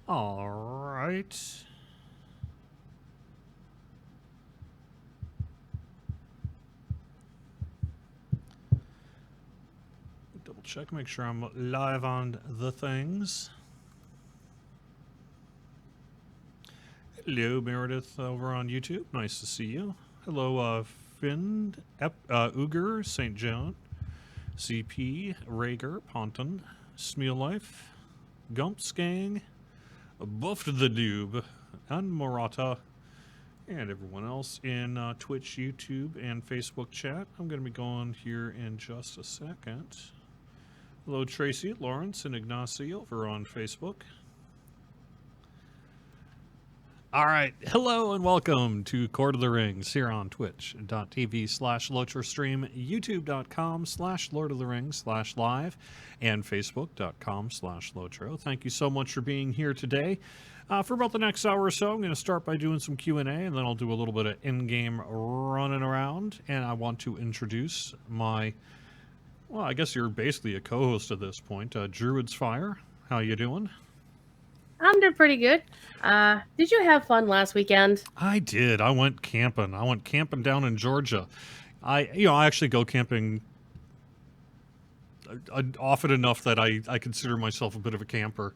All right. Double check, make sure I'm live on the things. Hello, Meredith over on YouTube. Nice to see you. Hello, Finn, Uger, St. John, CP, Rager, Ponton, Smeal Life, Gumpsgang, Buffed the Doob, and Morata, and everyone else in Twitch, YouTube, and Facebook chat. I'm going to be going here in just a second. Hello, Tracy, Lawrence, and Ignacio over on Facebook. All right. Hello and welcome to Court of the Rings here on twitch.tv/LotroStream, youtube.com/Lord of the Rings/live, and facebook.com/Lotro. Thank you so much for being here today. For about the next hour or so, I'm going to start by doing some Q&A, and then I'll do a little bit of in-game running around. And I want to introduce my, well, I guess you're basically a co-host at this point, Druid's Fire. How you doing? I'm doing pretty good. Did you have fun last weekend? I did. I went camping. I went camping down in Georgia. I actually go camping often enough that I consider myself a bit of a camper.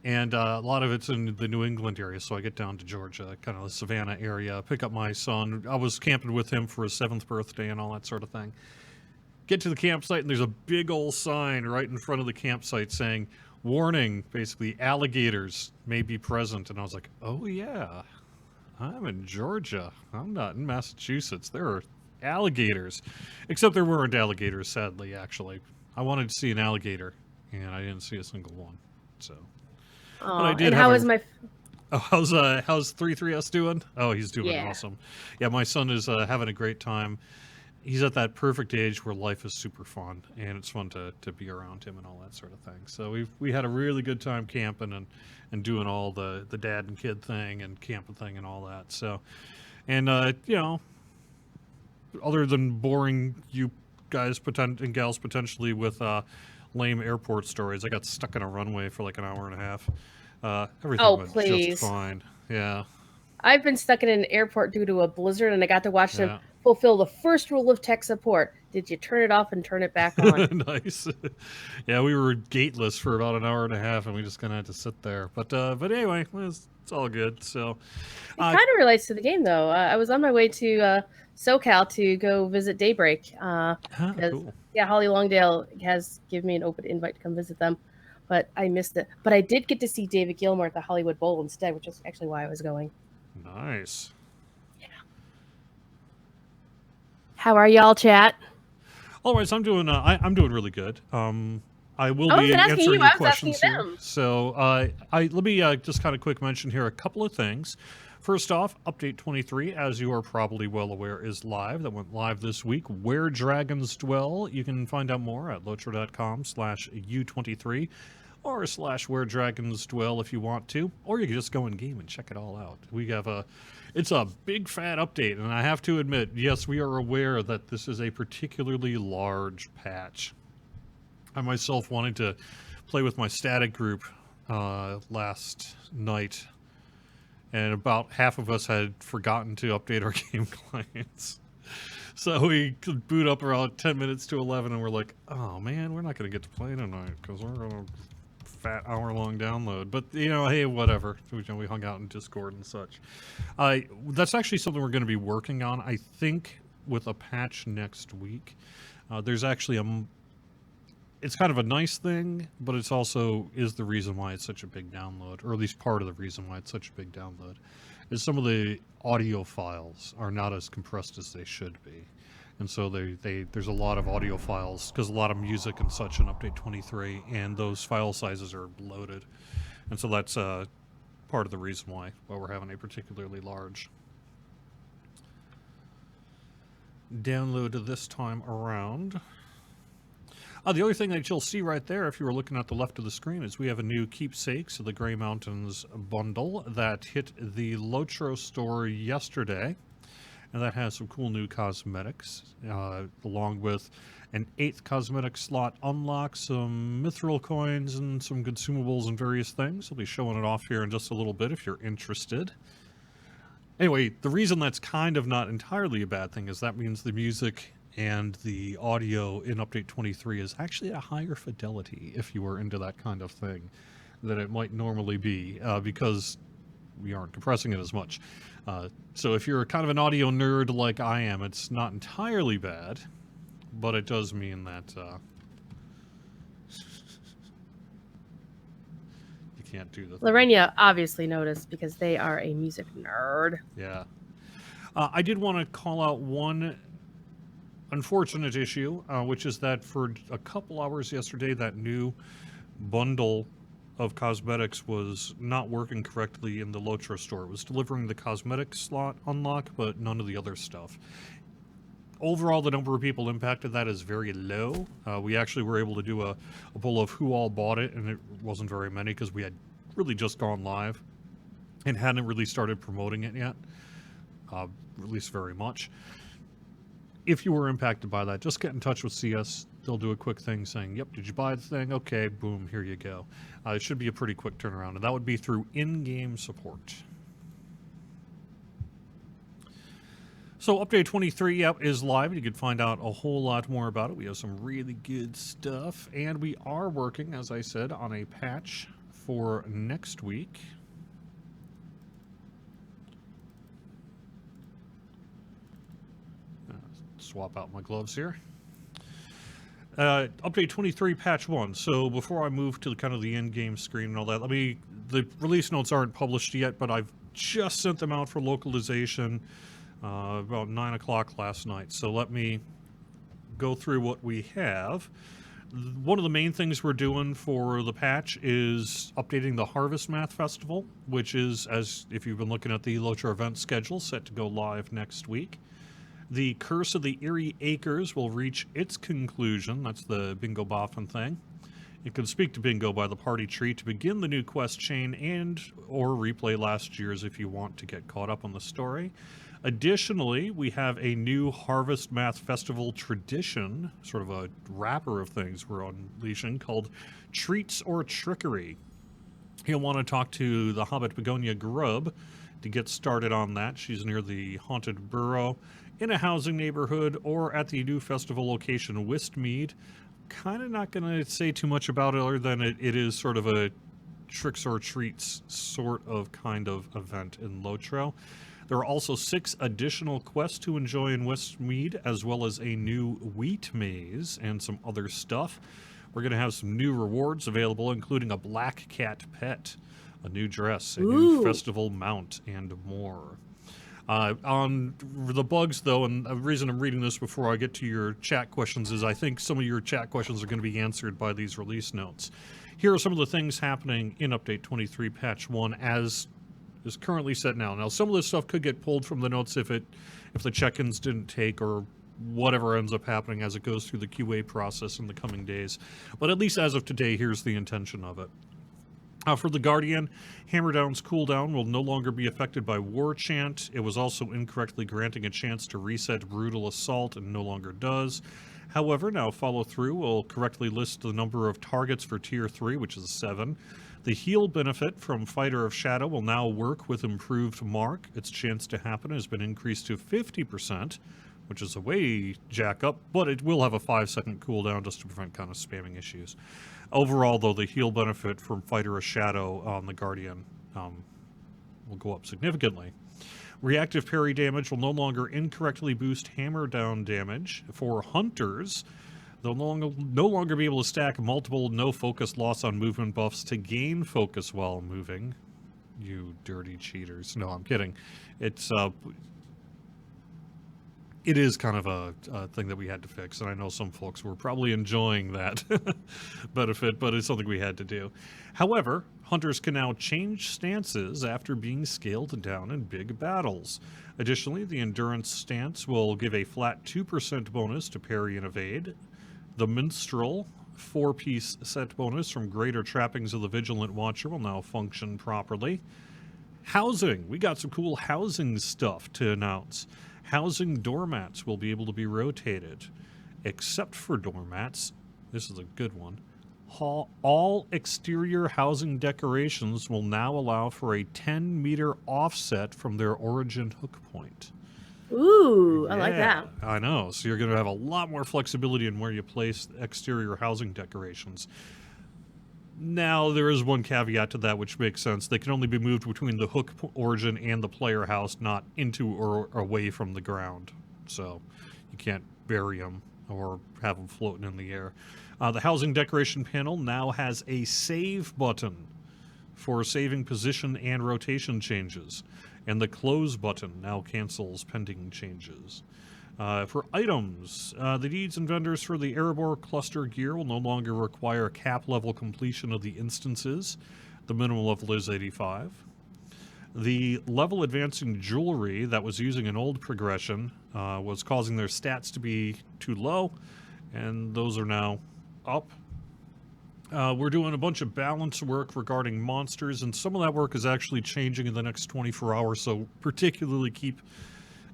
And a lot of it's in the New England area, so I get down to Georgia, kind of the Savannah area, pick up my son. I was camping with him for his 7th birthday and all that sort of thing. Get to the campsite, and there's a big old sign right in front of the campsite saying, warning, basically, alligators may be present. And I was like, oh yeah, I'm in Georgia. I'm not in Massachusetts. There are alligators. Except there weren't alligators, sadly, actually. I wanted to see an alligator, and I didn't see a single one. So, but I did and have how is my... Oh, how's 33S doing? Oh, he's doing Yeah. awesome. Yeah, my son is having a great time. He's at that perfect age where life is super fun, and it's fun to be around him and all that sort of thing. So we had a really good time camping and doing all the dad and kid thing and camping thing and all that. So, and other than boring you guys and gals potentially with lame airport stories, I got stuck in a runway for like an hour and a half. Everything went just fine. Yeah. I've been stuck in an airport due to a blizzard, and I got to watch them Yeah. fulfill the first rule of tech support. Did you turn it off and turn it back on? Nice. Yeah, we were gateless for about an hour and a half, and we just kind of had to sit there. But anyway, it's all good. So It kind of relates to the game, though. I was on my way to SoCal to go visit Daybreak. cool. Yeah, Holly Longdale has given me an open invite to come visit them, but I missed it. But I did get to see David Gilmour at the Hollywood Bowl instead, which is actually why I was going. Nice. Yeah. How are y'all, chat? All right, so I'm doing. I'm doing really good. I will be answering you. your questions here. So, let me just kind of quick mention here a couple of things. First off, Update 23, as you are probably well aware, is live. That went live this week. Where Dragons Dwell. You can find out more at lotro.com/U23 or /Where Dragons Dwell if you want to, or you can just go in game and check it all out. We have it's a big fat update, and I have to admit, yes, we are aware that this is a particularly large patch. I myself wanted to play with my static group last night, and about half of us had forgotten to update our game clients. So we could boot up around 10 minutes to 11, and we're like, oh man, we're not going to get to play tonight because we're going to fat hour-long download. But, hey, whatever. We hung out in Discord and such. That's actually something we're going to be working on, I think, with a patch next week. There's actually it's kind of a nice thing, but it's also is the reason why it's such a big download, or at least part of the reason why it's such a big download, is some of the audio files are not as compressed as they should be. And so there's a lot of audio files, because a lot of music and such in Update 23, and those file sizes are loaded. And so that's part of the reason why we're having a particularly large download this time around. The other thing that you'll see right there, if you were looking at the left of the screen, is we have a new Keepsakes of the Grey Mountains bundle that hit the Lotro store yesterday. and that has some cool new cosmetics, along with an 8th cosmetic slot unlock, some mithril coins, and some consumables and various things. I'll be showing it off here in just a little bit if you're interested. Anyway, the reason that's kind of not entirely a bad thing is that means the music and the audio in Update 23 is actually a higher fidelity, if you were into that kind of thing, than it might normally be, because we aren't compressing it as much. So if you're kind of an audio nerd like I am, it's not entirely bad, but it does mean that you can't do the thing. Lorena obviously noticed because they are a music nerd. Yeah. I did want to call out one unfortunate issue, which is that for a couple hours yesterday, that new bundle of cosmetics was not working correctly in the Lotro store. It was delivering the cosmetic slot unlock, but none of the other stuff. Overall, the number of people impacted that is very low. We actually were able to do a poll of who all bought it, and it wasn't very many because we had really just gone live and hadn't really started promoting it yet, at least very much. If you were impacted by that, just get in touch with CS. They'll do a quick thing saying, yep, did you buy the thing? Okay, boom, here you go. It should be a pretty quick turnaround, and that would be through in-game support. So Update 23, yep, is live. You can find out a whole lot more about it. We have some really good stuff, and we are working, as I said, on a patch for next week. Swap out my gloves here. Update 23, patch 1. So before I move to kind of the in-game screen and all that, the release notes aren't published yet, but I've just sent them out for localization about 9 o'clock last night. So let me go through what we have. One of the main things we're doing for the patch is updating the Harvest Math Festival, which is, as if you've been looking at the Lotro event schedule, set to go live next week. The Curse of the Eerie Acres will reach its conclusion. That's the Bingo Boffin thing. You can speak to Bingo by the party tree to begin the new quest chain and or replay last year's if you want to get caught up on the story. Additionally, we have a new Harvest Math Festival tradition, sort of a wrapper of things we're unleashing, called Treats or Trickery. You'll want to talk to the Hobbit Begonia Grub to get started on that. She's near the Haunted Burrow, in a housing neighborhood, or at the new festival location, Wistmead. Kind of not going to say too much about it other than it is sort of a tricks or treats sort of kind of event in Lotro. There are also 6 additional quests to enjoy in Wistmead, as well as a new wheat maze and some other stuff. We're going to have some new rewards available, including a black cat pet, a new dress, a new festival mount, and more. On the bugs, though, and the reason I'm reading this before I get to your chat questions is I think some of your chat questions are going to be answered by these release notes. Here are some of the things happening in Update 23 Patch 1 as is currently set now. Now, some of this stuff could get pulled from the notes if the check-ins didn't take or whatever ends up happening as it goes through the QA process in the coming days. But at least as of today, here's the intention of it. For the Guardian, Hammerdown's cooldown will no longer be affected by War Chant. It was also incorrectly granting a chance to reset Brutal Assault and no longer does. However, now Follow Through will correctly list the number of targets for Tier 3, which is 7. The heal benefit from Fighter of Shadow will now work with improved Mark. Its chance to happen has been increased to 50%, which is a way jack up, but it will have a 5-second cooldown just to prevent kind of spamming issues. Overall, though, the heal benefit from Fighter of Shadow on the Guardian will go up significantly. Reactive parry damage will no longer incorrectly boost hammer down damage. For Hunters, they'll no longer be able to stack multiple no-focus loss on movement buffs to gain focus while moving. You dirty cheaters. No, I'm kidding. It is kind of a thing that we had to fix, and I know some folks were probably enjoying that benefit, but it's something we had to do. However, Hunters can now change stances after being scaled down in big battles. Additionally, the Endurance stance will give a flat 2% bonus to parry and evade. The Minstrel 4-piece set bonus from Greater Trappings of the Vigilant Watcher will now function properly. Housing. We got some cool housing stuff to announce. Housing doormats will be able to be rotated, except for doormats. This is a good one. All exterior housing decorations will now allow for a 10-meter offset from their origin hook point. Ooh, I like that. I know. So you're going to have a lot more flexibility in where you place exterior housing decorations. Now, there is one caveat to that, which makes sense. They can only be moved between the hook origin and the player house, not into or away from the ground. So you can't bury them or have them floating in the air. The housing decoration panel now has a save button for saving position and rotation changes. And the close button now cancels pending changes. For items, the needs and vendors for the Erebor cluster gear will no longer require cap level completion of the instances. The minimum level is 85. The level advancing jewelry that was using an old progression was causing their stats to be too low, and those are now up. We're doing a bunch of balance work regarding monsters, and some of that work is actually changing in the next 24 hours, so particularly keep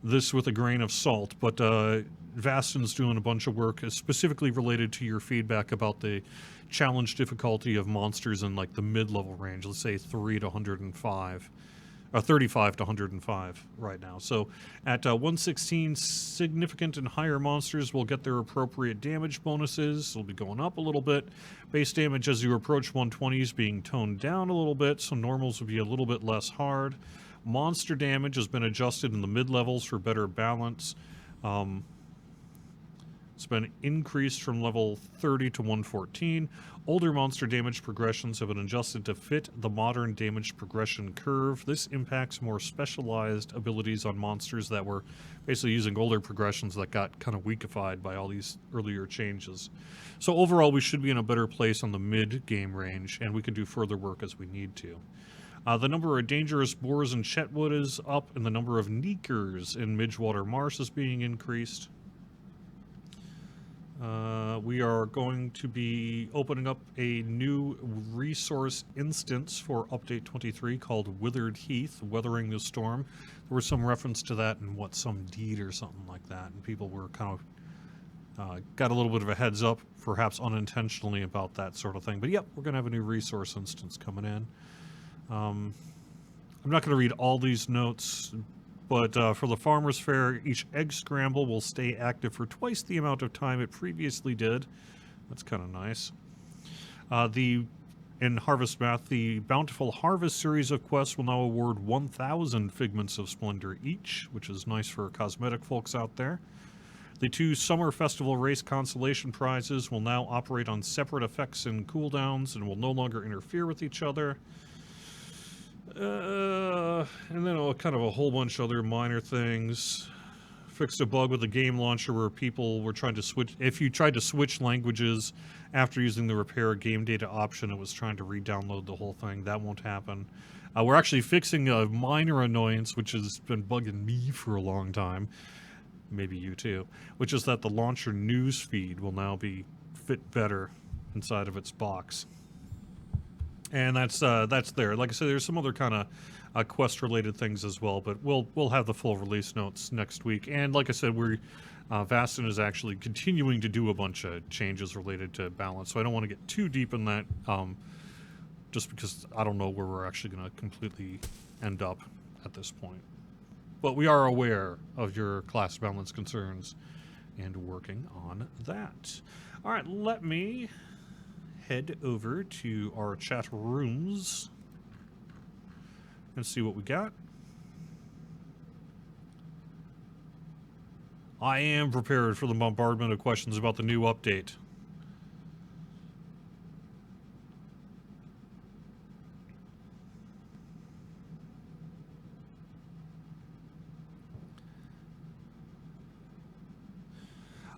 this with a grain of salt. But Vastin's doing a bunch of work specifically related to your feedback about the challenge difficulty of monsters in like the mid-level range, let's say 3 to 105. 35 to 105 right now. So at 116, significant and higher monsters will get their appropriate damage bonuses. It'll be going up a little bit. Base damage as you approach 120 is being toned down a little bit, so normals will be a little bit less hard. Monster damage has been adjusted in the mid-levels for better balance. It's been increased from level 30 to 114. Older monster damage progressions have been adjusted to fit the modern damage progression curve. This impacts more specialized abilities on monsters that were basically using older progressions that got kind of weakified by all these earlier changes. So overall, we should be in a better place on the mid-game range, and we can do further work as we need to. The number of dangerous boars in Chetwood is up, and the number of Neekers in Midgewater Marsh is being increased. We are going to be opening up a new resource instance for Update 23 called Withered Heath, Weathering the Storm. There was some reference to that in some deed or something like that, and people were kind of got a little bit of a heads up, perhaps unintentionally, about that sort of thing. But yep, we're going to have a new resource instance coming in. I'm not going to read all these notes, but for the Farmer's Fair, each egg scramble will stay active for twice the amount of time it previously did. That's kind of nice. In Harvest Math, the Bountiful Harvest series of quests will now award 1,000 Figments of Splendor each, which is nice for cosmetic folks out there. The 2 Summer Festival Race Consolation Prizes will now operate on separate effects and cooldowns and will no longer interfere with each other. And then kind of a whole bunch of other minor things. Fixed a bug with the game launcher where people were trying to switch. If you tried to switch languages after using the repair game data option, it was trying to re-download the whole thing. That won't happen. We're actually fixing a minor annoyance, which has been bugging me for a long time. Maybe you too. Which is that the launcher news feed will now be fit better inside of its box. And that's there. Like I said, there's some other kind of quest-related things as well, but we'll have the full release notes next week. And like I said, Vastin is actually continuing to do a bunch of changes related to balance, so I don't want to get too deep in that, just because I don't know where we're actually going to completely end up at this point. But we are aware of your class balance concerns and working on that. All right, let me head over to our chat rooms and see what we got. I am prepared for the bombardment of questions about the new update.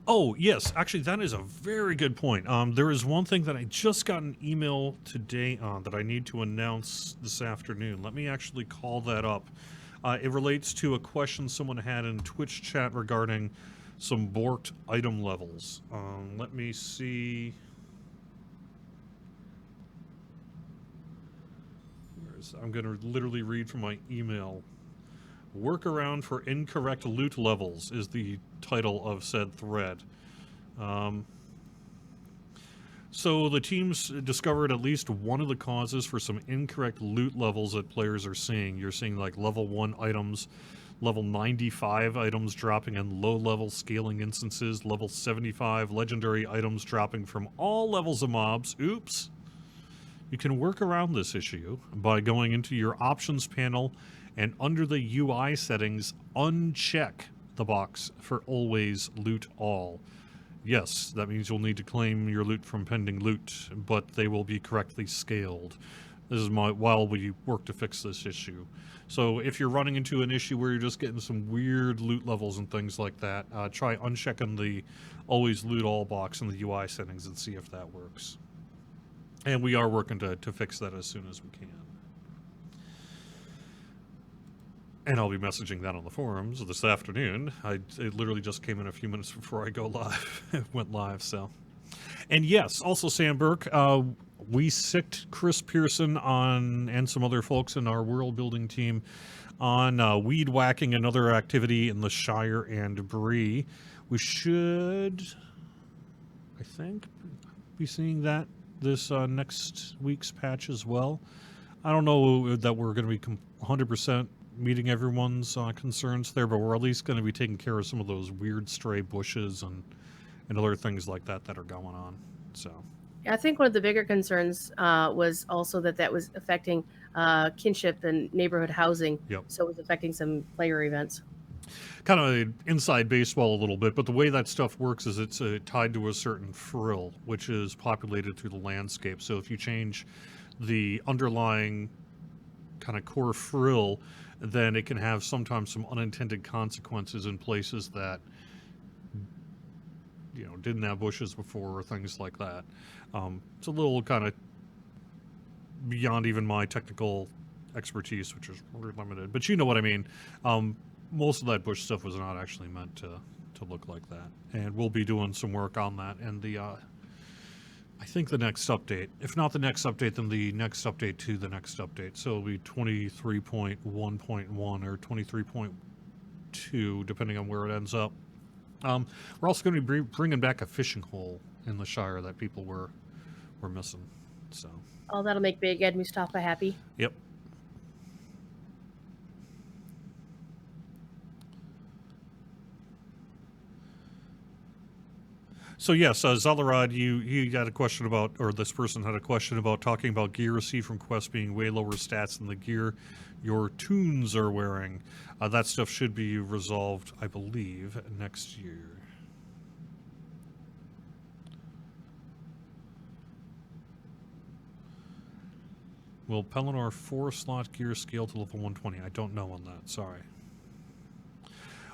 Oh, yes. Actually, that is a very good point. There is one thing that I just got an email today on that I need to announce this afternoon. Let me actually call that up. It relates to a question someone had in Twitch chat regarding some borked item levels. Let me see. I'm going to literally read from my email Workaround for incorrect loot levels is the title of said thread. So the teams discovered at least one of the causes for some incorrect loot levels that players are seeing. You're seeing like level 1 items, level 95 items dropping in low-level scaling instances, level 75 legendary items dropping from all levels of mobs. Oops. You can work around this issue by going into your options panel and under the UI settings, uncheck the box for always loot all. Yes, that means you'll need to claim your loot from pending loot, but they will be correctly scaled. This is while we work to fix this issue. So if you're running into an issue where you're just getting some weird loot levels and things like that, try unchecking the always loot all box in the UI settings and see if that works. And we are working to fix that as soon as we can. And I'll be messaging that on the forums this afternoon. It literally just came in a few minutes before I go live. It went live, so. And yes, also Sam Burke, we sicked Chris Pearson on, and some other folks in our world building team, on weed whacking, another activity in the Shire and Bree. We should, I think, be seeing that this next week's patch as well. I don't know that we're going to be 100% meeting everyone's concerns there, but we're at least going to be taking care of some of those weird stray bushes and other things like that that are going on. So I think one of the bigger concerns was also that was affecting kinship and neighborhood housing. Yep. So it was affecting some player events. Kind of inside baseball a little bit, but the way that stuff works is it's tied to a certain frill, which is populated through the landscape. So if you change the underlying kind of core frill, then it can have sometimes some unintended consequences in places that, you know, didn't have bushes before or things like that. It's a little kind of beyond even my technical expertise, which is really limited, but you know what I mean. Most of that bush stuff was not actually meant to look like that, and we'll be doing some work on that. And the I think the next update, if not the next update, then the next update to the next update. So it'll be 23.1.1 or 23.2, depending on where it ends up. We're also going to be bringing back a fishing hole in the Shire that people were missing. So. Oh, that'll make Big Ed Mustafa happy. Yep. So yes, Zalarad, you had a question about, or this person had a question about talking about gear received from quests being way lower stats than the gear your toons are wearing. That stuff should be resolved, I believe, next year. Will Pelennor 4-slot gear scale to level 120? I don't know on that, sorry.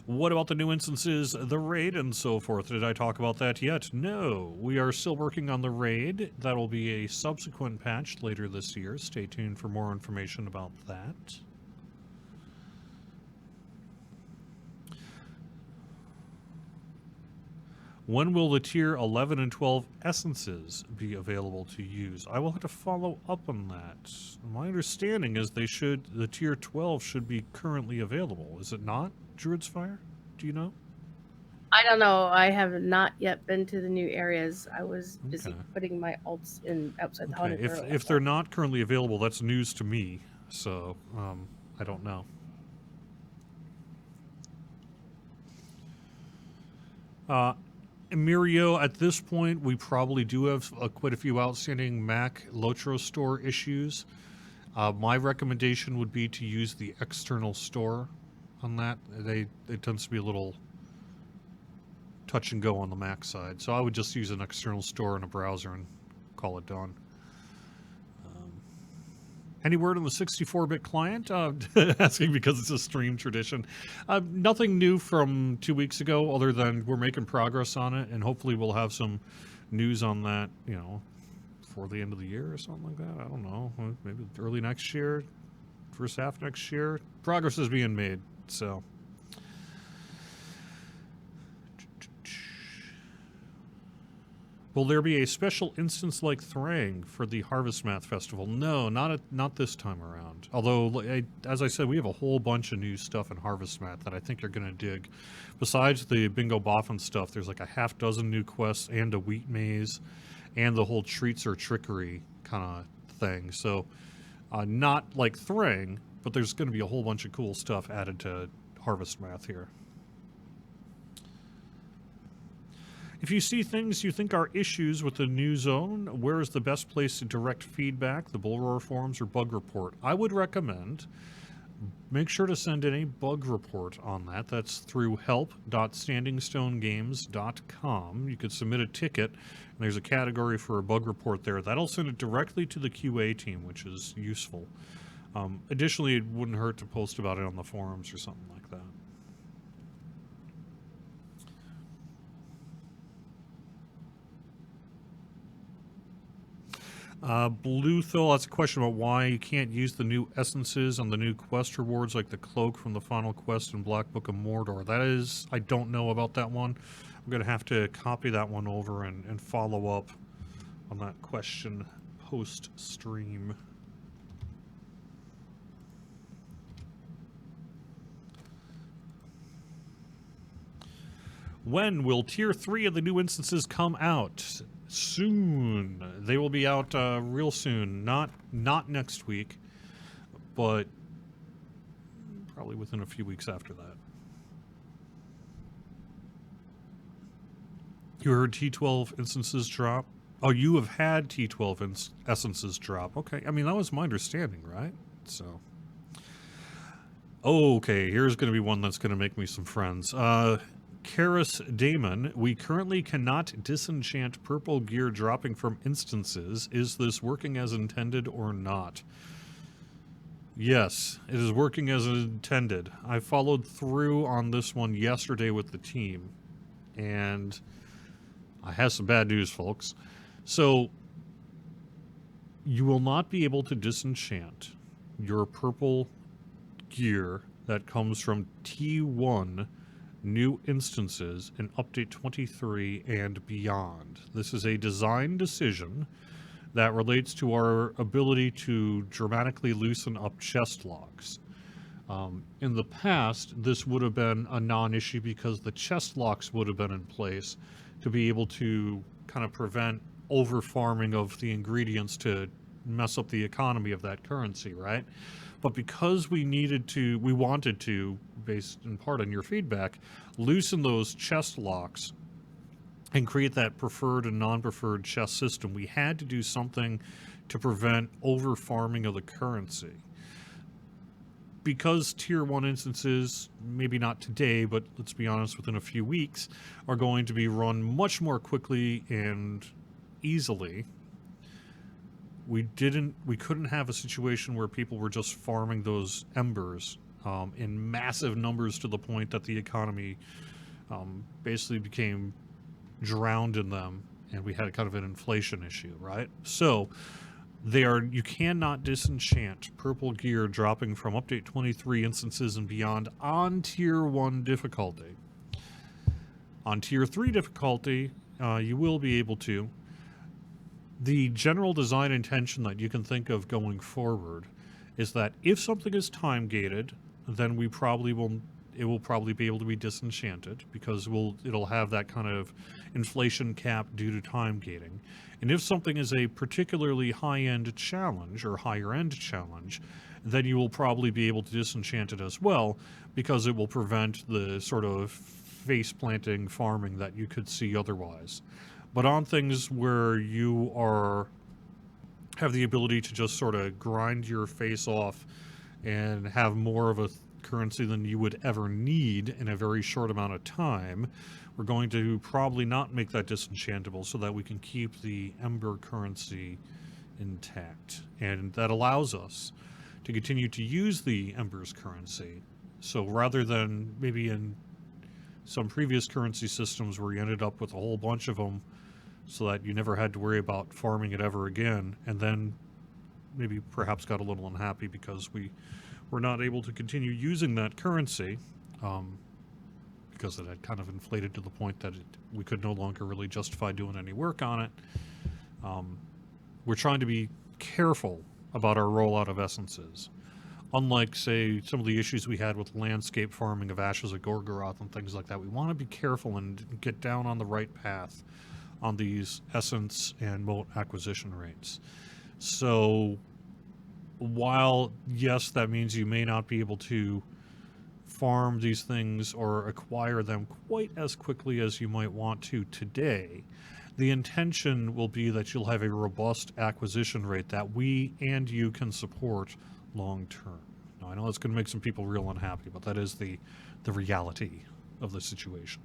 What about the new instances, the raid, and so forth? Did I talk about that yet? No. We are still working on the raid. That will be a subsequent patch later this year. Stay tuned for more information about that. When will the tier 11 and 12 essences be available to use? I will have to follow up on that. My understanding is the tier 12 should be currently available. Is it not, Druid's Fire? Do you know? I don't know. I have not yet been to the new areas. I was busy putting my alts in outside the Haunted Burrow. If they're not currently available, that's news to me. So, I don't know. Mirio, at this point, we probably do have quite a few outstanding Mac Lotro store issues. My recommendation would be to use the external store on that. It tends to be a little touch and go on the Mac side. So I would just use an external store in a browser and call it done. Any word on the 64-bit client? Asking because it's a stream tradition. Nothing new from 2 weeks ago other than we're making progress on it, and hopefully we'll have some news on that, you know, before the end of the year or something like that. I don't know. Maybe early next year, first half next year. Progress is being made, so. Will there be a special instance like Thrang for the Harvest Math Festival? No, not this time around. Although, as I said, we have a whole bunch of new stuff in Harvest Math that I think you're going to dig. Besides the Bingo Boffin stuff, there's like a half dozen new quests and a wheat maze and the whole treats or trickery kind of thing. So, not like Thrang, but there's going to be a whole bunch of cool stuff added to Harvest Math here. If you see things you think are issues with the new zone, where is the best place to direct feedback, the Bullroar forums or bug report? I would recommend make sure to send in a bug report on that. That's through help.standingstonegames.com. You could submit a ticket, and there's a category for a bug report there. That'll send it directly to the QA team, which is useful. Additionally, it wouldn't hurt to post about it on the forums or something like that. Bluethil, that's a question about why you can't use the new essences on the new quest rewards like the cloak from the final quest in Black Book of Mordor. That is, I don't know about that one. I'm going to have to copy that one over and follow up on that question post-stream. When will Tier 3 of the new instances come out? Soon. They will be out real soon. Not next week, but probably within a few weeks after that. You heard T12 instances drop? Oh, you have had T12 essences drop. Okay, I mean, that was my understanding, right? So. Okay, here's going to be one that's going to make me some friends. Karis Damon, we currently cannot disenchant purple gear dropping from instances. Is this working as intended or not? Yes, it is working as intended. I followed through on this one yesterday with the team, and I have some bad news, folks. So, you will not be able to disenchant your purple gear that comes from T1 new instances in update 23 and beyond. This is a design decision that relates to our ability to dramatically loosen up chest locks. In the past, this would have been a non-issue because the chest locks would have been in place to be able to kind of prevent over-farming of the ingredients to mess up the economy of that currency, right? But because we wanted to, based in part on your feedback, loosen those chest locks and create that preferred and non-preferred chest system, we had to do something to prevent over-farming of the currency. Because Tier 1 instances, maybe not today, but let's be honest, within a few weeks, are going to be run much more quickly and easily, we couldn't have a situation where people were just farming those embers in massive numbers to the point that the economy basically became drowned in them, and we had kind of an inflation issue, right? So you cannot disenchant purple gear dropping from update 23 instances and beyond on Tier 1 difficulty. On Tier 3 difficulty, you will be able to. The general design intention that you can think of going forward is that if something is time gated, then it will probably be able to be disenchanted because it'll have that kind of inflation cap due to time gating. And if something is a particularly high-end challenge or higher-end challenge, then you will probably be able to disenchant it as well because it will prevent the sort of face-planting farming that you could see otherwise. But on things where you have the ability to just sort of grind your face off and have more of a currency than you would ever need in a very short amount of time, we're going to probably not make that disenchantable so that we can keep the Ember currency intact. And that allows us to continue to use the Ember's currency. So rather than maybe in some previous currency systems where you ended up with a whole bunch of them so that you never had to worry about farming it ever again, and then maybe perhaps got a little unhappy because we were not able to continue using that currency because it had kind of inflated to the point that we could no longer really justify doing any work on it. We're trying to be careful about our rollout of essences. Unlike, say, some of the issues we had with landscape farming of Ashes of Gorgoroth and things like that, we want to be careful and get down on the right path on these essence and moat acquisition rates. So while, yes, that means you may not be able to farm these things or acquire them quite as quickly as you might want to today, the intention will be that you'll have a robust acquisition rate that we and you can support long term. Now, I know that's going to make some people real unhappy, but that is the reality of the situation.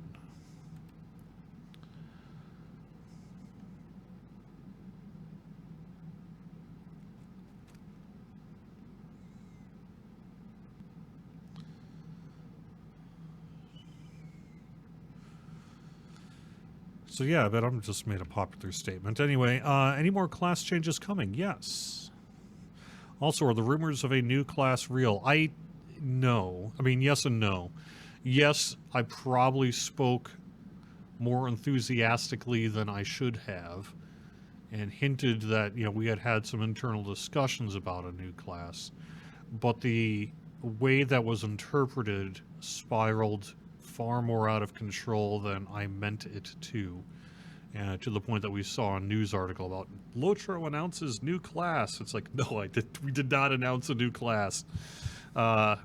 So yeah, I bet I'm just made a popular statement. Anyway, any more class changes coming? Yes. Also, are the rumors of a new class real? No. I mean, yes and no. Yes, I probably spoke more enthusiastically than I should have and hinted that, we had some internal discussions about a new class. But the way that was interpreted spiraled far more out of control than I meant it to the point that we saw a news article about Lotro announces new class. It's like, no, we did not announce a new class. And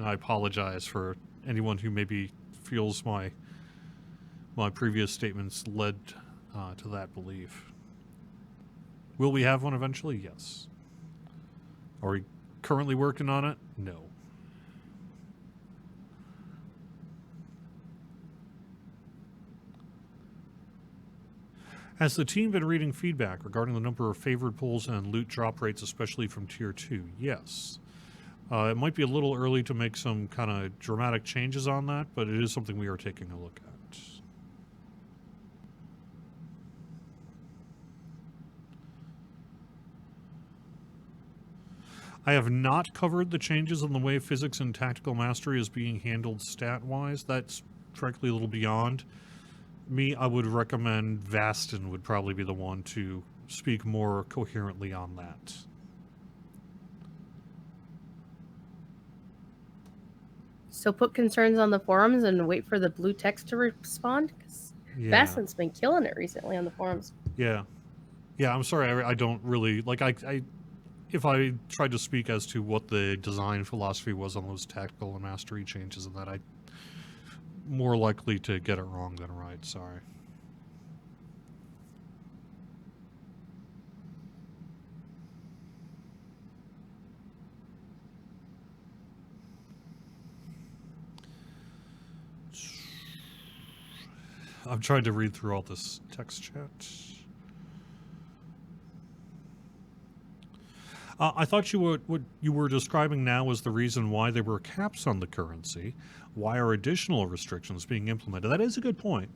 I apologize for anyone who maybe feels my previous statements led to that belief. Will we have one eventually? Yes. Are we currently working on it? No. Has the team been reading feedback regarding the number of favored pulls and loot drop rates, especially from Tier 2? Yes. It might be a little early to make some kind of dramatic changes on that, but it is something we are taking a look at. I have not covered the changes in the way physics and tactical mastery is being handled stat-wise. That's frankly a little beyond me. I would recommend Vastin would probably be the one to speak more coherently on that. So put concerns on the forums and wait for the blue text to respond? Because Vastin's been killing it recently on the forums. Yeah, I'm sorry, I don't really, if I tried to speak as to what the design philosophy was on those tactical and mastery changes and that, I'm more likely to get it wrong than right, sorry. I'm trying to read through all this text chat. I thought what you were describing now was the reason why there were caps on the currency. Why are additional restrictions being implemented? That is a good point.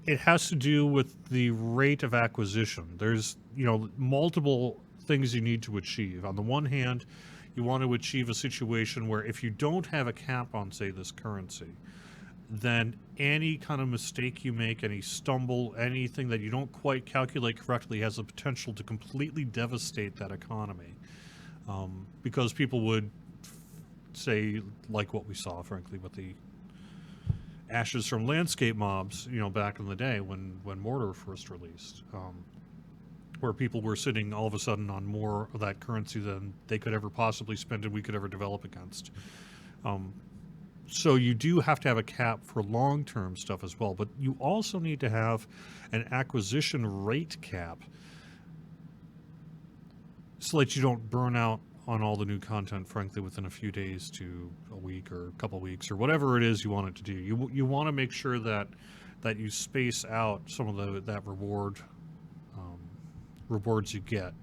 It has to do with the rate of acquisition. There's, multiple things you need to achieve. On the one hand, you want to achieve a situation where if you don't have a cap on, say, this currency, then any kind of mistake you make, any stumble, anything that you don't quite calculate correctly has the potential to completely devastate that economy. Because people would say, like what we saw, frankly, with the ashes from landscape mobs, back in the day when Mordor first released, where people were sitting all of a sudden on more of that currency than they could ever possibly spend and we could ever develop against. So you do have to have a cap for long-term stuff as well, but you also need to have an acquisition rate cap so that you don't burn out on all the new content, frankly, within a few days to a week or a couple weeks or whatever it is you want it to do. You want to make sure that you space out some of that rewards you get.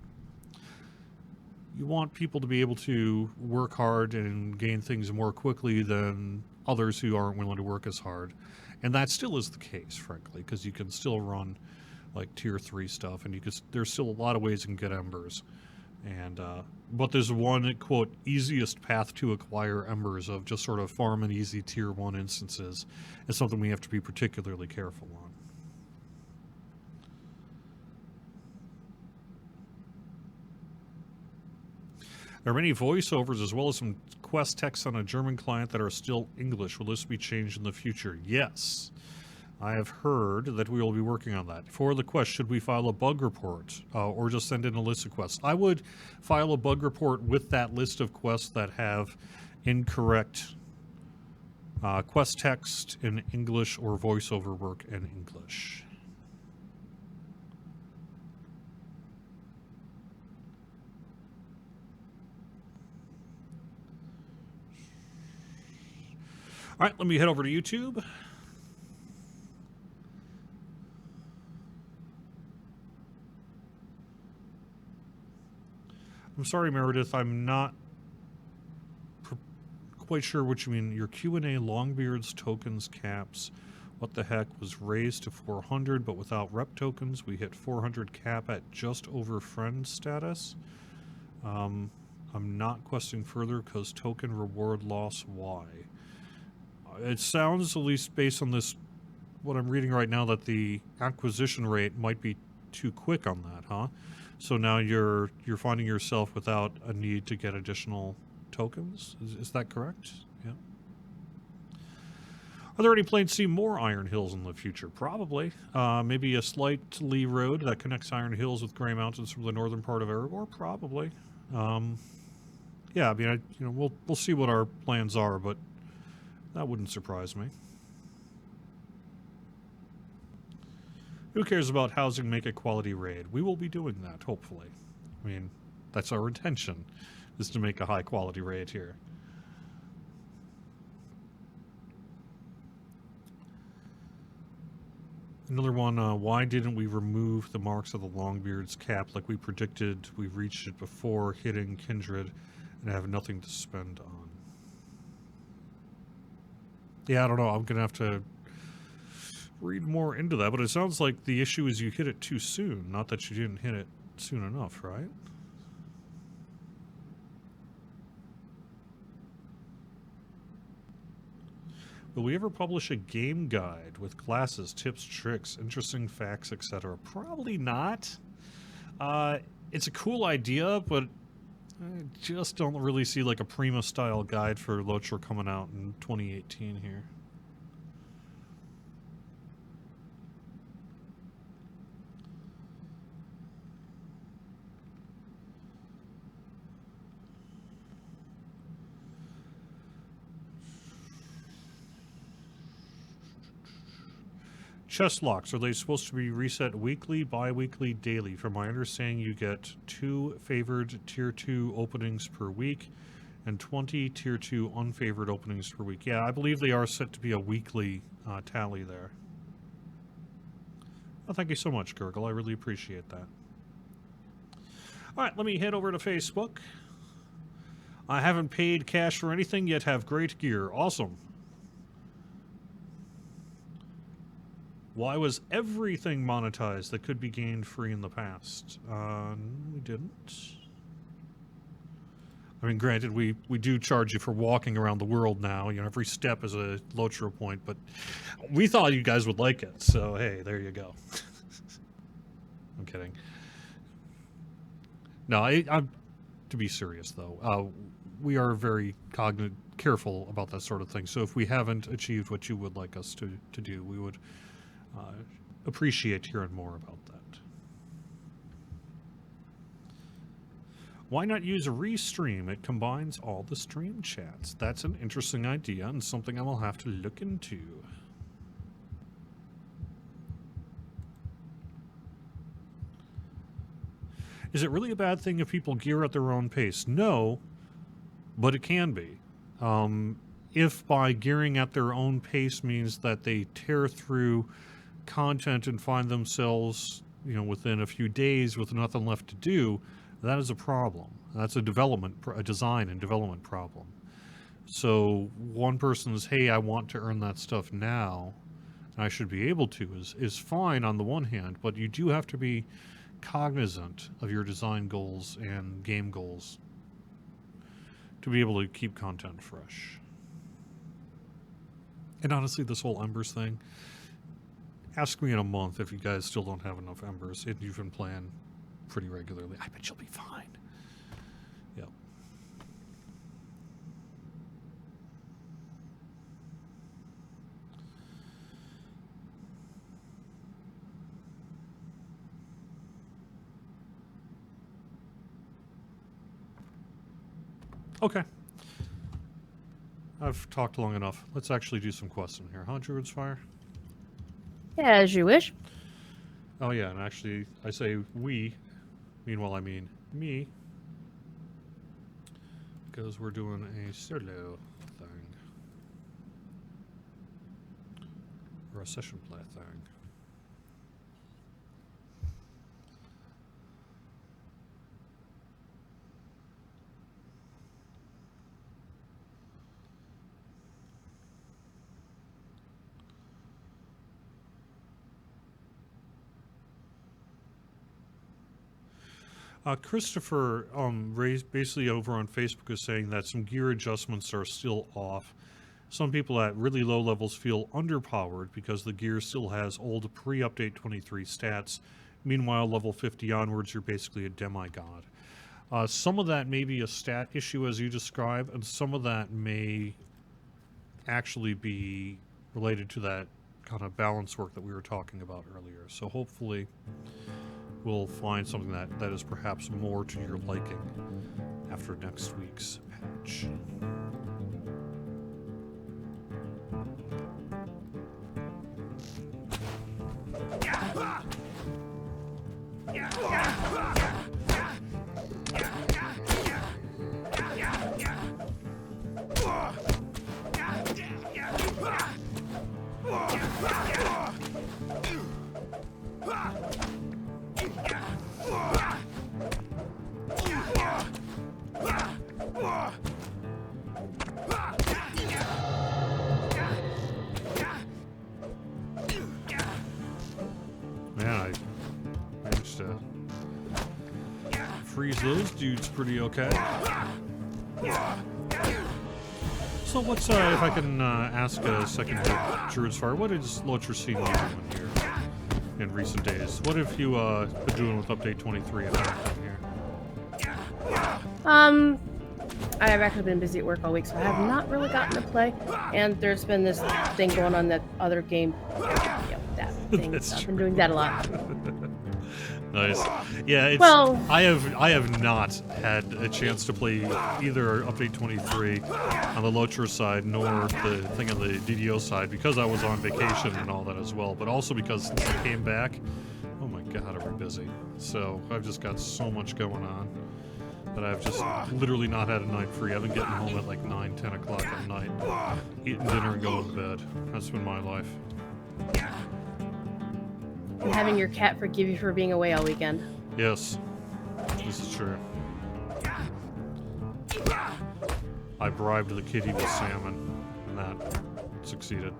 You want people to be able to work hard and gain things more quickly than others who aren't willing to work as hard. And that still is the case, frankly, because you can still run like tier 3 stuff, and there's still a lot of ways you can get embers. And but there's one, quote, easiest path to acquire embers of just sort of farm and easy tier 1 instances is something we have to be particularly careful on. There are many voiceovers as well as some quest texts on a German client that are still English. Will this be changed in the future? Yes. I have heard that we will be working on that. For the quest, should we file a bug report or just send in a list of quests? I would file a bug report with that list of quests that have incorrect quest text in English or voiceover work in English. All right, let me head over to YouTube. I'm sorry, Meredith, I'm not quite sure what you mean. Your Q&A Longbeard's tokens caps. What the heck was raised to 400, but without rep tokens, we hit 400 cap at just over friend status. I'm not questing further because token reward loss. Why? It sounds, at least based on this, what I'm reading right now, that the acquisition rate might be too quick on that, huh? So now you're finding yourself without a need to get additional tokens? Is that correct? Yeah. Are there any plans to see more Iron Hills in the future? Probably. Maybe a slight Lee Road that connects Iron Hills with Grey Mountains from the northern part of Erebor? Probably. Yeah, I mean, we'll see what our plans are, but that wouldn't surprise me. Who cares about housing make a quality raid? We will be doing that, hopefully. I mean, that's our intention, is to make a high quality raid here. Another one, why didn't we remove the marks of the Longbeard's cap like we predicted? We reached it before hitting Kindred and have nothing to spend on. Yeah, I don't know. I'm going to have to read more into that, but it sounds like the issue is you hit it too soon, not that you didn't hit it soon enough, right? Will we ever publish a game guide with classes, tips, tricks, interesting facts, etc.? Probably not. It's a cool idea, but I just don't really see like a Prima style guide for LOTRO coming out in 2018 here. Chest locks, are they supposed to be reset weekly, bi-weekly, daily? From my understanding, you get 2 favored tier 2 openings per week and 20 tier 2 unfavored openings per week. Yeah, I believe they are set to be a weekly tally there. Well, thank you so much, Gurgle. I really appreciate that. All right, let me head over to Facebook. I haven't paid cash for anything, yet have great gear. Awesome. Why was everything monetized that could be gained free in the past? We didn't. I mean, granted, we do charge you for walking around the world now. You know, every step is a LOTRO point, but we thought you guys would like it. So, hey, there you go. I'm kidding. No, I'm to be serious, though. We are very careful about that sort of thing. So if we haven't achieved what you would like us to do, we would appreciate hearing more about that. Why not use a Restream? It combines all the stream chats. That's an interesting idea and something I will have to look into. Is it really a bad thing if people gear at their own pace? No, but it can be. If by gearing at their own pace means that they tear through content and find themselves, you know, within a few days with nothing left to do, that is a problem. That's a design and development problem. So one person's, hey, I want to earn that stuff now, and I should be able to, is fine on the one hand, but you do have to be cognizant of your design goals and game goals to be able to keep content fresh. And honestly, this whole Embers thing, ask me in a month if you guys still don't have enough Embers and you've been playing pretty regularly. I bet you'll be fine. Yep. Okay. I've talked long enough. Let's actually do some quests in here, huh, Druid's Fire? Yeah, as you wish. Oh yeah, and actually, I say we, meanwhile I mean me, because we're doing a solo thing. Or a session play thing. Christopher raised basically over on Facebook is saying that some gear adjustments are still off. Some people at really low levels feel underpowered because the gear still has old pre-update 23 stats. Meanwhile, level 50 onwards, you're basically a demigod. Some of that may be a stat issue as you describe, and some of that may actually be related to that kind of balance work that we were talking about earlier. So hopefully we'll find something that is perhaps more to your liking after next week's patch. Man, I managed to freeze those dudes pretty okay. So what's, if I can ask a second here, Druid's Fire, what is Locher seen you doing here in recent days? What have you been doing with Update 23 and everything here? I've actually been busy at work all week, so I have not really gotten to play. And there's been this thing going on that other game. Yep, that thing. I've been doing that a lot. Nice. Yeah, it's, Well, I have not had a chance to play either Update 23 on the Locher side nor the thing on the DDO side because I was on vacation and all that as well, but also because since I came back, oh my god, are we busy. So I've just got so much going on that I've just literally not had a night free. I've been getting home at like 9, 10 o'clock at night, eating dinner and going to bed. That's been my life. and having your cat forgive you for being away all weekend. Yes, this is true. I bribed the kitty with salmon, and that succeeded.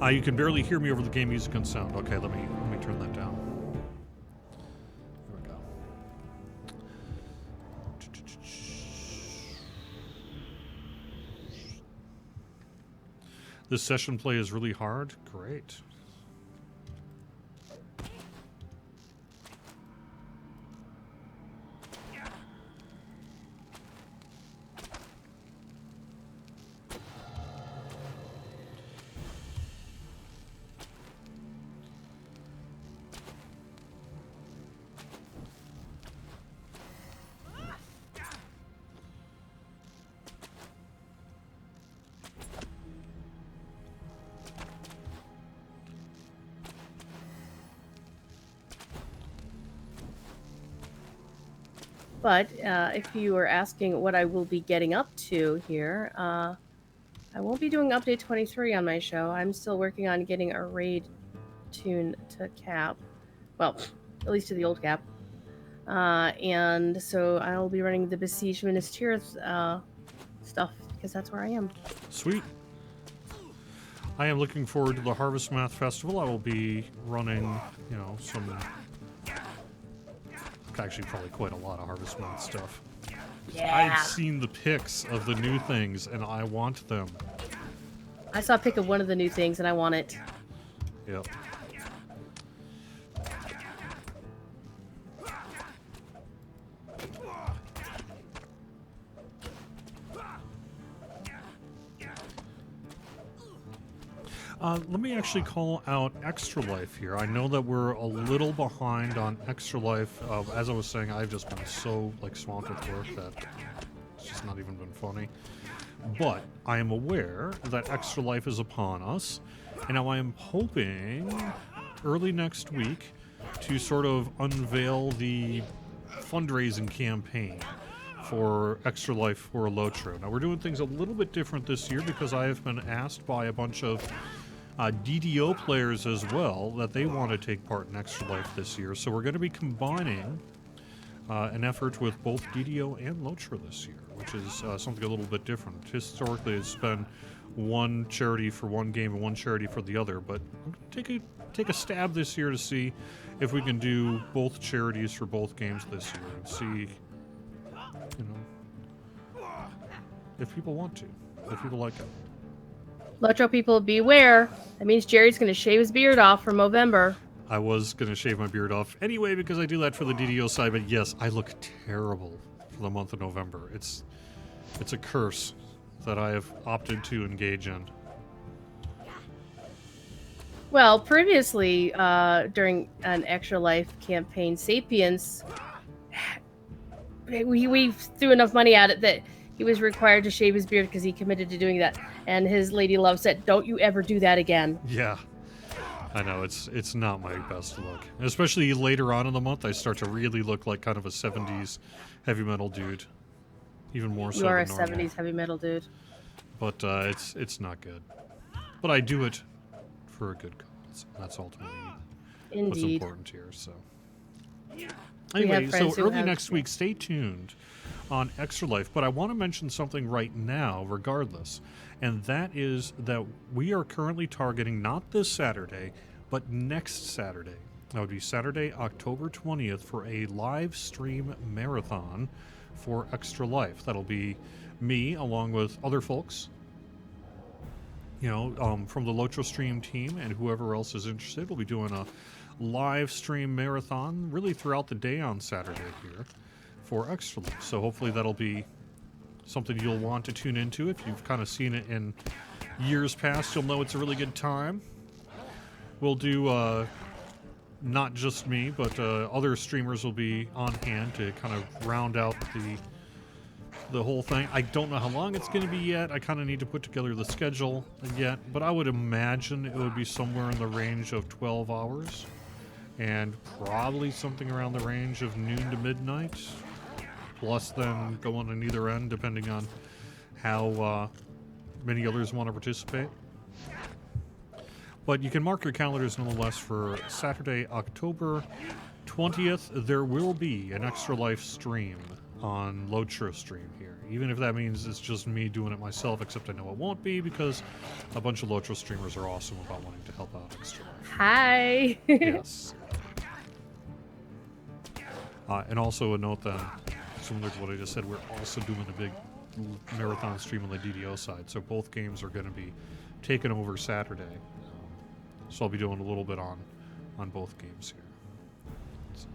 You can barely hear me over the game music and sound. Okay, let me turn that down. There we go. This session play is really hard. Great. But if you were asking what I will be getting up to here, I won't be doing Update 23 on my show. I'm still working on getting a raid tune to cap. Well, at least to the old cap. And so I'll be running the Besiege Ministerials stuff because that's where I am. Sweet. I am looking forward to the Harvest Math Festival. I will be running, some... Actually, probably quite a lot of Harvest Math stuff. Yeah. I've seen the pics of the new things, and I want them. I saw a pic of one of the new things, and I want it. Yep. Let me actually call out Extra Life here. I know that we're a little behind on Extra Life. As I was saying, I've just been so swamped with work that it's just not even been funny. But I am aware that Extra Life is upon us, and now I am hoping early next week to sort of unveil the fundraising campaign for Extra Life for Lotro. Now we're doing things a little bit different this year because I have been asked by a bunch of DDO players as well that they want to take part in Extra Life this year. So we're going to be combining an effort with both DDO and Lotro this year, which is something a little bit different. Historically, it's been one charity for one game and one charity for the other, but I'm going to take a stab this year to see if we can do both charities for both games this year and see, if people want to, if people like it. Lotro people, beware. That means Jerry's going to shave his beard off for Movember. I was going to shave my beard off anyway because I do that for the DDO side, but yes, I look terrible for the month of November. It's a curse that I have opted to engage in. Well, previously, during an Extra Life campaign, Sapiens, we threw enough money at it that he was required to shave his beard because he committed to doing that. And his lady love said, "Don't you ever do that again." Yeah. I know, it's not my best look. Especially later on in the month, I start to really look like kind of a 70s heavy metal dude. Even more so You are a than normal. 70s heavy metal dude. But it's not good. But I do it for a good cause. That's ultimately what's Indeed. important here, so. Anyway, so who early have- next week, stay tuned on Extra Life. But I want to mention something right now, regardless. And that is that we are currently targeting not this Saturday, but next Saturday. That would be Saturday, October 20th, for a live stream marathon for Extra Life. That'll be me, along with other folks, from the Lotro Stream team and whoever else is interested. We'll be doing a live stream marathon really throughout the day on Saturday here for Extra Life. So hopefully that'll be something you'll want to tune into. If you've kind of seen it in years past, you'll know it's a really good time. We'll do not just me, but other streamers will be on hand to kind of round out the whole thing. I don't know how long it's going to be yet. I kind of need to put together the schedule yet, but I would imagine it would be somewhere in the range of 12 hours and probably something around the range of noon to midnight, plus then going on either end depending on how many others want to participate. But you can mark your calendars nonetheless for Saturday, October 20th. There will be an Extra Life stream on Lotro Stream here, even if that means it's just me doing it myself, except I know it won't be because a bunch of Lotro streamers are awesome about wanting to help out Extra Life. Hi. Yes. And also a note that, similar to what I just said, we're also doing a big marathon stream on the DDO side, so both games are going to be taken over Saturday. So I'll be doing a little bit on both games here. So.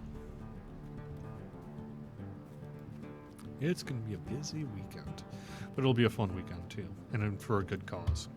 It's going to be a busy weekend, but it'll be a fun weekend too, and for a good cause.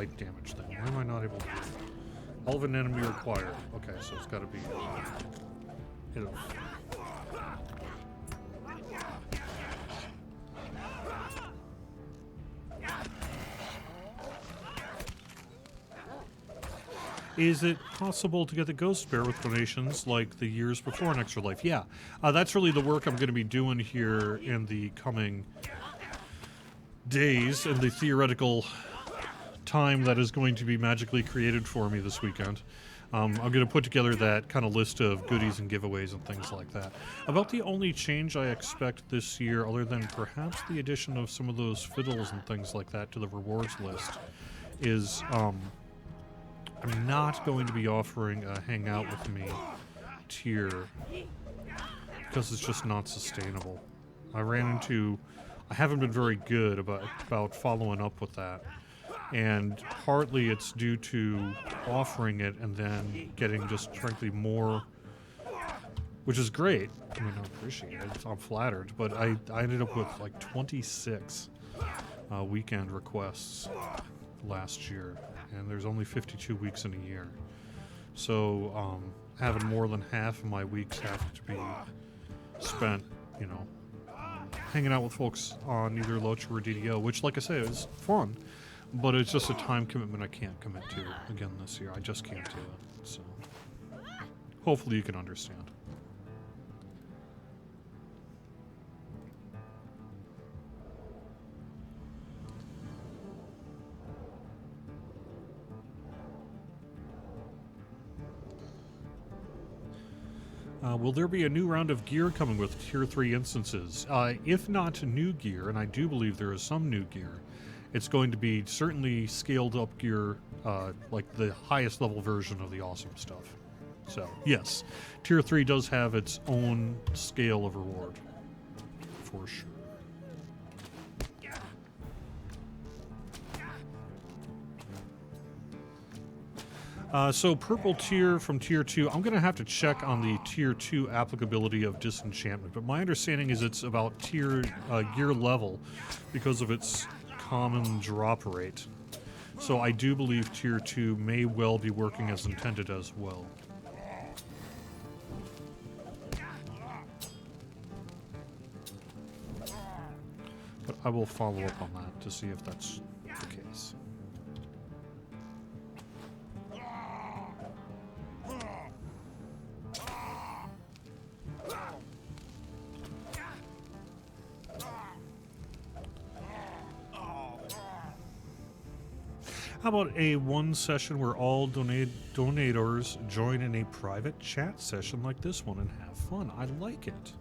light damage thing. Why am I not able to do it? Elven enemy required. Okay, so it's got to be... hit him. Is it possible to get the Ghost Bear with donations like the years before an Extra Life? Yeah, that's really the work I'm going to be doing here in the coming days and the theoretical time that is going to be magically created for me this weekend. I'm going to put together that kind of list of goodies and giveaways and things like that. About the only change I expect this year, other than perhaps the addition of some of those fiddles and things like that to the rewards list, is I'm not going to be offering a Hang Out With Me tier because it's just not sustainable. I haven't been very good about following up with that. And partly it's due to offering it and then getting just frankly more, which is great. I mean, I appreciate it. I'm flattered. But I ended up with like 26 weekend requests last year. And there's only 52 weeks in a year. So having more than half of my weeks have to be spent, you know, hanging out with folks on either Locha or DDO, which, like I say, is fun. But it's just a time commitment I can't commit to again this year. I just can't do it. So hopefully you can understand. Will there be a new round of gear coming with Tier 3 instances? If not new gear, and I do believe there is some new gear, it's going to be certainly scaled up gear, like the highest level version of the awesome stuff. So, yes, Tier 3 does have its own scale of reward, for sure. So purple tier from tier 2, I'm going to have to check on the tier 2 applicability of disenchantment, but my understanding is it's about gear level because of its common drop rate. So I do believe tier 2 may well be working as intended as well. But I will follow up on that to see if that's the case. How about a one session where all donators join in a private chat session like this one and have fun? I like it.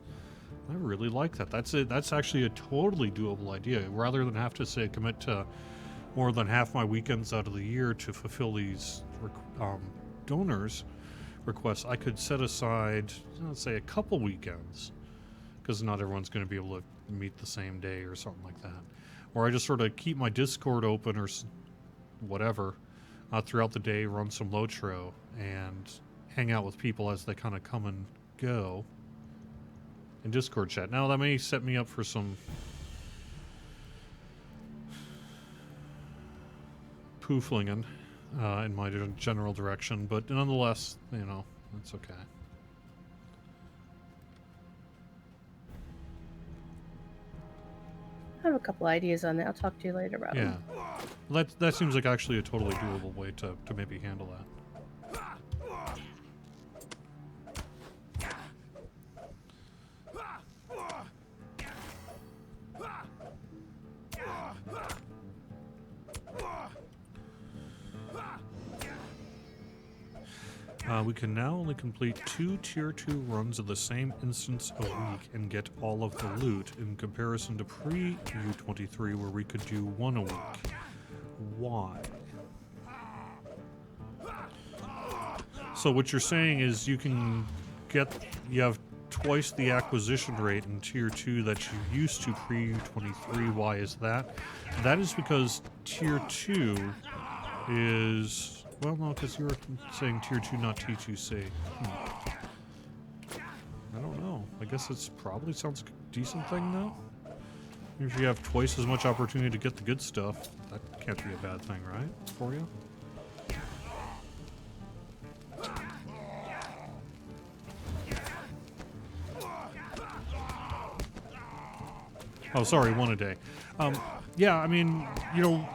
I really like that. That's it. That's actually a totally doable idea. Rather than have to say commit to more than half my weekends out of the year to fulfill these donors' requests, I could set aside, let's say, a couple weekends, because not everyone's going to be able to meet the same day or something like that. Or I just sort of keep my Discord open or whatever throughout the day, run some Lotro, and hang out with people as they kind of come and go in Discord chat. Now, that may set me up for some pooflinging in my general direction, but nonetheless, you know, it's okay. I have a couple ideas on that. I'll talk to you later about them. Yeah. That seems like actually a totally doable way to maybe handle that. We can now only complete 2 Tier 2 runs of the same instance a week and get all of the loot, in comparison to pre-U23 where we could do 1 a week. Why? So what you're saying is you have twice the acquisition rate in Tier 2 that you used to pre-U23. Why is that? That is because Tier 2 is... Well, no, because you were saying Tier 2, not T2C. I don't know. I guess it's probably sounds like a decent thing, though. If you have twice as much opportunity to get the good stuff, that can't be a bad thing, right? For you? Oh, sorry, one a day. Yeah, I mean, you know,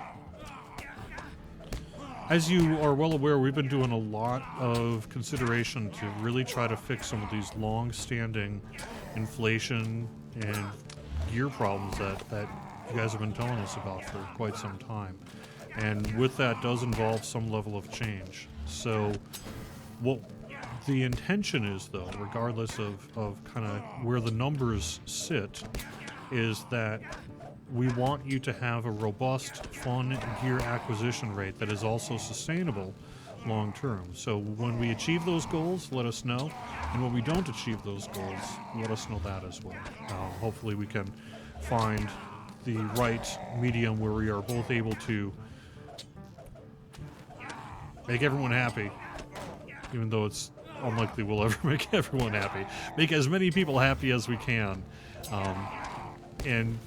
as you are well aware, we've been doing a lot of consideration to really try to fix some of these long-standing inflation and gear problems that you guys have been telling us about for quite some time. And with that does involve some level of change. So what the intention is, though, regardless of kind of where the numbers sit, is that we want you to have a robust, fun gear acquisition rate that is also sustainable long term. So when we achieve those goals, let us know. And when we don't achieve those goals, let us know that as well. Hopefully we can find the right medium where we are both able to make everyone happy, even though it's unlikely we'll ever make everyone happy. Make as many people happy as we can. And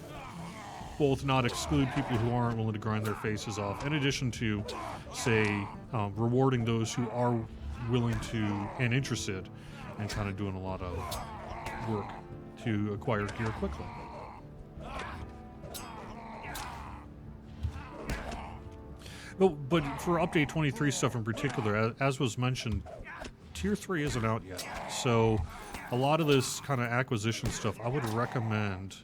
both not exclude people who aren't willing to grind their faces off, in addition to, say, rewarding those who are willing to and interested and kind of doing a lot of work to acquire gear quickly. But for update 23 stuff in particular, as was mentioned, Tier 3 isn't out yet. So a lot of this kind of acquisition stuff, I would recommend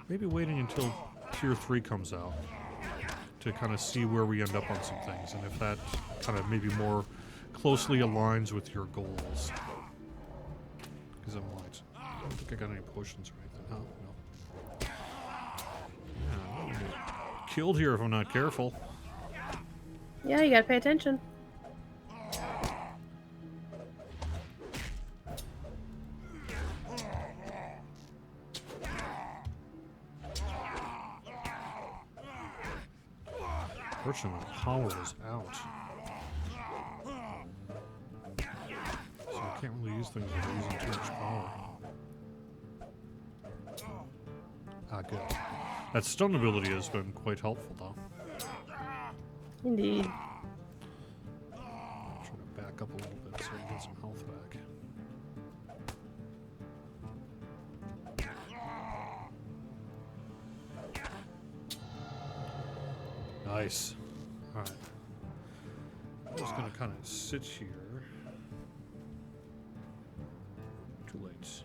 maybe waiting until Tier 3 comes out to kind of see where we end up on some things, and if that kind of maybe more closely aligns with your goals. Because I might. I don't think I got any potions or anything. No. Yeah, I'm gonna get killed here if I'm not careful. Yeah, you gotta pay attention. Fortunately, the power is out. So I can't really use things that are using too much power. Ah, good. That stun ability has been quite helpful, though. Indeed. Try to back up a little bit so I can get some health back. Nice. Alright. I'm just gonna kind of sit here. Too late.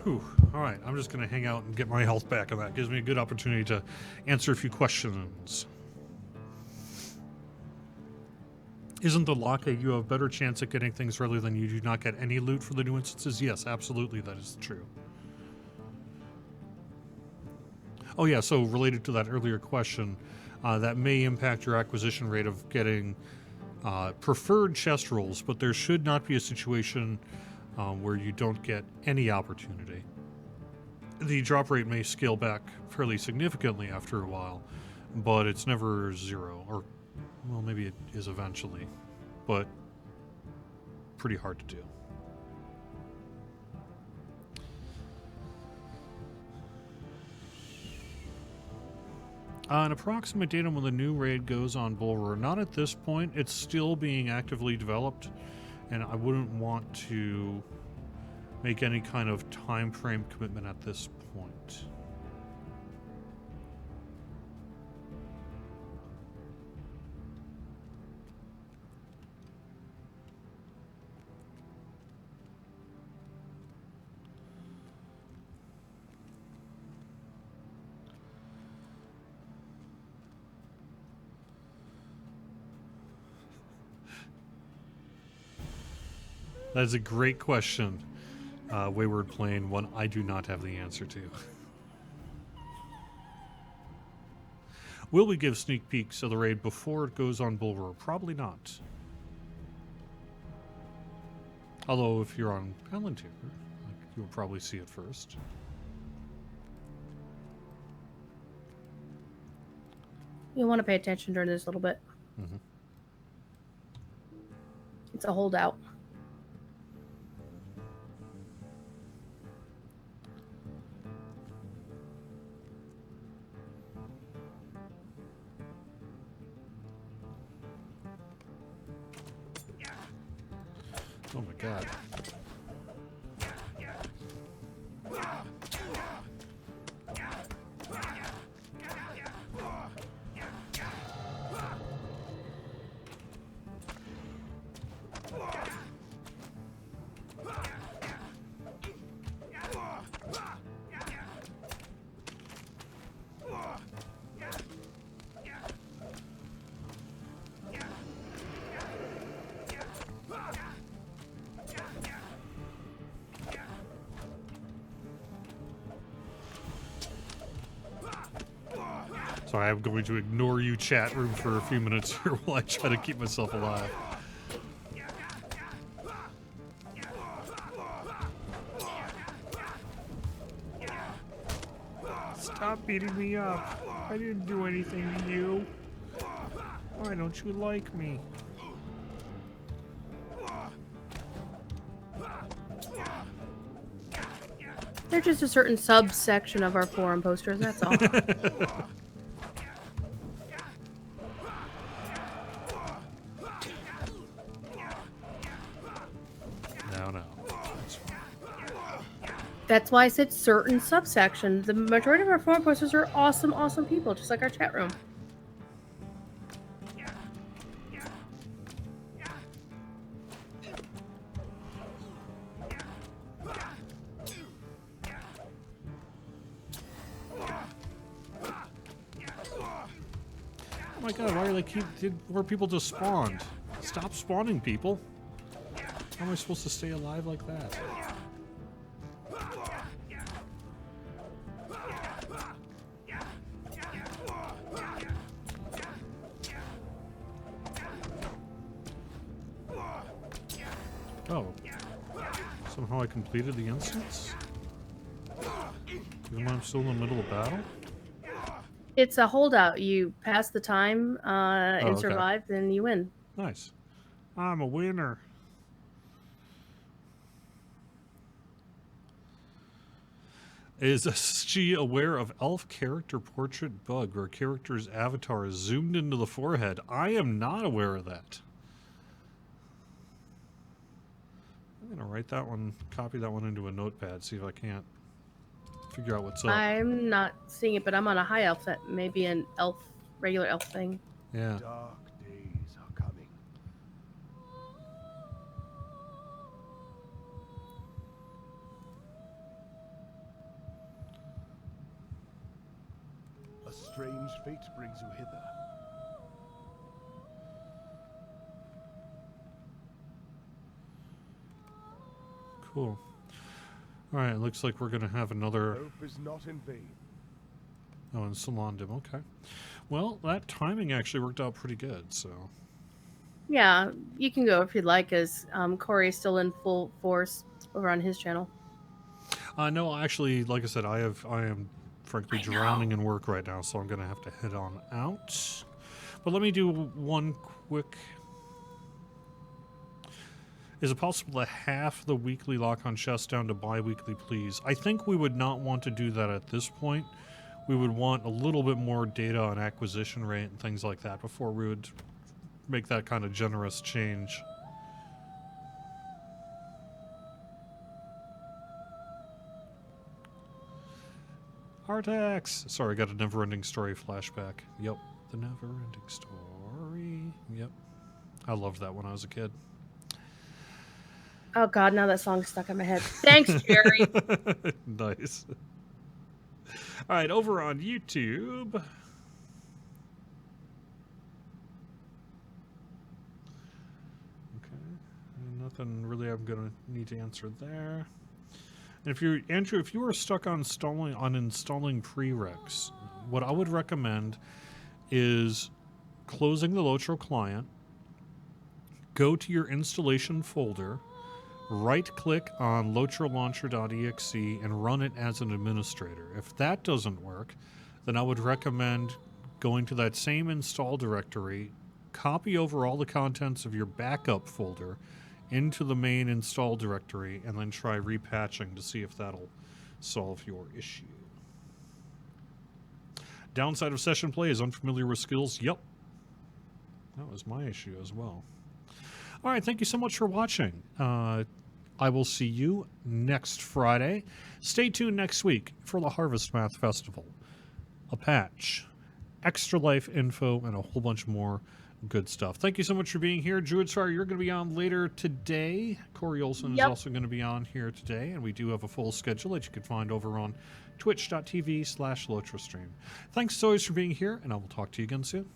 Whew. Alright, I'm just going to hang out and get my health back, and that gives me a good opportunity to answer a few questions. Isn't the Locke you have a better chance at getting things rather than you do not get any loot for the new instances? Yes, absolutely, that is true. Oh yeah, so related to that earlier question, that may impact your acquisition rate of getting preferred chest rolls, but there should not be a situation where you don't get any opportunity. The drop rate may scale back fairly significantly after a while, but it's never zero, or, well, maybe it is eventually, but pretty hard to do. An approximate date on when the new raid goes on Bulwer. Not at this point. It's still being actively developed, and I wouldn't want to make any kind of time frame commitment at this point. That is a great question, Wayward Plane, one I do not have the answer to. Will we give sneak peeks of the raid before it goes on Bulwer? Probably not. Although if you're on Palantir, you'll probably see it first. You want to pay attention during this a little bit. Mm-hmm. It's a holdout. Oh my god. Sorry, I'm going to ignore you, chat room, for a few minutes here while I try to keep myself alive. Stop beating me up. I didn't do anything to you. Why don't you like me? They're just a certain subsection of our forum posters, that's all. No. That's why I said certain subsection. The majority of our forum posters are awesome, awesome people, just like our chat room. Oh my god, why are they did more people just spawned? Stop spawning people. How am I supposed to stay alive like that? Oh. Somehow I completed the instance? Even when I'm still in the middle of battle? It's a holdout. You pass the time and okay. survive, then you win. Nice. I'm a winner. Is SG aware of elf character portrait bug where character's avatar is zoomed into the forehead? I am not aware of that. I'm going to write that one, copy that one into a notepad, see if I can't figure out what's up. I'm not seeing it, but I'm on a high elf. That may be an elf, regular elf thing. Yeah. Dark days are coming. A strange fate brings you hither. Cool. Alright, looks like we're going to have another... Hope is not in vain. Oh, and Solandim, okay. Well, that timing actually worked out pretty good, so... Yeah, you can go if you'd like, as Corey's still in full force over on his channel. No, actually, like I said, I am frankly drowning in work right now, so I'm going to have to head on out. But let me do one quick... Is it possible to half the weekly lock-on chests down to bi-weekly, please? I think we would not want to do that at this point. We would want a little bit more data on acquisition rate and things like that before we would make that kind of generous change. Artax! Sorry, I got a never-ending story flashback. Yep, the never-ending story. Yep. I loved that when I was a kid. Oh god, now that song's stuck in my head. Thanks, Jerry. Nice. All right, over on YouTube. Okay, nothing really I'm going to need to answer there. And if you're, Andrew, if you are stuck on installing prereqs, what I would recommend is closing the Lotro client, go to your installation folder, right-click on lotrolauncher.exe and run it as an administrator. If that doesn't work, then I would recommend going to that same install directory, copy over all the contents of your backup folder into the main install directory, and then try repatching to see if that'll solve your issue. Downside of session play is unfamiliar with skills. Yep. That was my issue as well. All right, thank you so much for watching. I will see you next Friday. Stay tuned next week for the Harvest Math Festival, a patch, extra life info, and a whole bunch more good stuff. Thank you so much for being here. Druidsfire, you're going to be on later today. Corey Olson is also going to be on here today, and we do have a full schedule that you can find over on twitch.tv/LotraStream. Thanks as always for being here, and I will talk to you again soon.